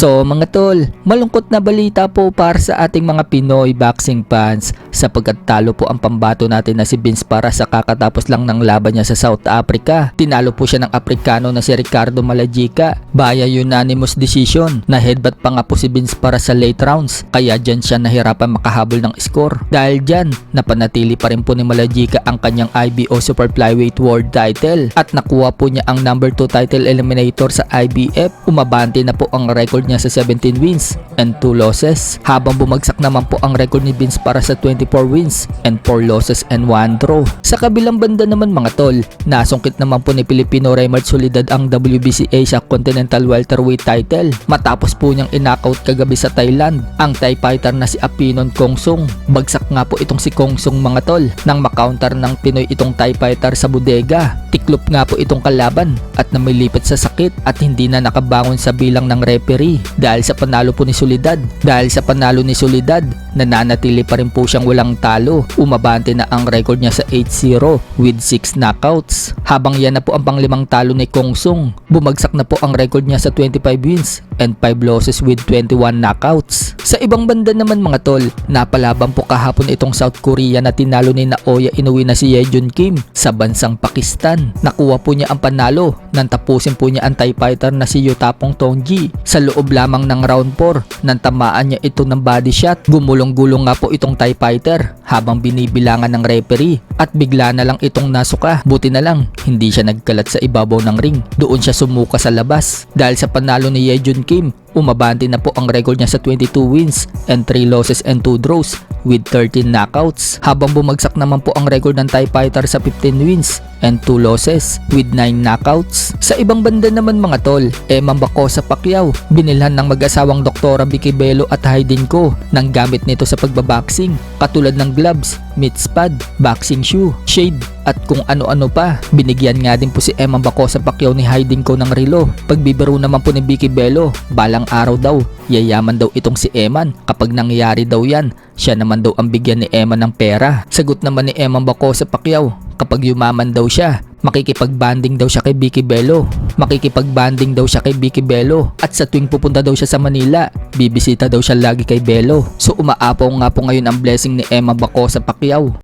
So mga tol, malungkot na balita po para sa ating mga Pinoy boxing fans sapagkat talo po ang pambato natin na si Vince Para sa kakatapos lang ng laban niya sa South Africa. Tinalo po siya ng Aprikano na si Ricardo Malajika via unanimous decision. Na headbutt pa nga po si Vince Para sa late rounds kaya dyan siya nahirapan makahabol ng score. Dahil dyan, napanatili pa rin po ni Malajika ang kanyang IBO Super Flyweight World title at nakuha po niya ang number 2 title eliminator sa IBF. Umabante na po ang record niya sa 17 wins and 2 losses habang bumagsak naman po ang record ni Vince Para sa 24 wins and 4 losses and 1 draw. Sa kabilang banda naman mga tol, nasungkit naman po ni Pilipino Raymart Solidad ang WBC Asia Continental Welterweight title matapos po niyang inknockout kagabi sa Thailand ang Thai fighter na si Apinon Kongsong. Bagsak nga po itong si Kongsong mga tol nang makounter ng Pinoy itong Thai fighter sa bodega. Tiklop nga po itong kalaban at namilipat sa sakit at hindi na nakabangon sa bilang ng referee dahil sa panalo po ni Solidad. Dahil sa panalo ni Solidad, nananatili pa rin po siyang walang talo. Umabante na ang record niya sa 8-0 with 6 knockouts. Habang yan na po ang panglimang talo ni Kongsong, bumagsak na po ang record niya sa 25 wins and 5 losses with 21 knockouts. Sa ibang banda naman mga tol, napalaban po kahapon itong South Korea na tinalo ni Naoya Inoue na si Yejun Kim sa bansang Pakistan. Nakuha po niya ang panalo nang tapusin po niya ang Thai fighter na si Yutapong Tongji sa loob lamang ng round 4 nang tamaan niya ito ng body shot. Gumulong-gulong nga po itong Thai fighter habang binibilangan ng referee at bigla na lang itong nasuka. Buti na lang hindi siya nagkalat sa ibabaw ng ring. Doon siya sumuka sa labas. Dahil sa panalo ni Yejun Kim, umabante na po ang record niya sa 22 wins and 3 losses and 2 draws with 13 knockouts. Habang bumagsak naman po ang record ng Thai fighter sa 15 wins and 2 losses with 9 knockouts. Sa ibang banda naman mga tol, Eman Bacosa Pacquiao, binilhan ng mag-asawang Doktora Vicky Bello at Hayden Ko ng gamit nito sa pagbaboxing katulad ng gloves, mitts pad, boxing shoe, shade at kung ano-ano pa. Binigyan nga din po si Eman Bacosa Pacquiao ni Hayden Ko ng relo. Pagbibiro naman po ni Vicky Bello, balang araw daw, yayaman daw itong si Eman. Kapag nangyari daw yan, siya naman daw ang bigyan ni Eman ng pera. Sagot naman ni Eman Bacosa Pacquiao, kapag yumaman daw siya, makikipag-banding daw siya kay Vicky Bello. Makikipag-banding daw siya kay Vicky Bello. At sa tuwing pupunta daw siya sa Manila, bibisita daw siya lagi kay Bello. So umaapaw nga po ngayon ang blessing ni Eman Bacosa Pacquiao.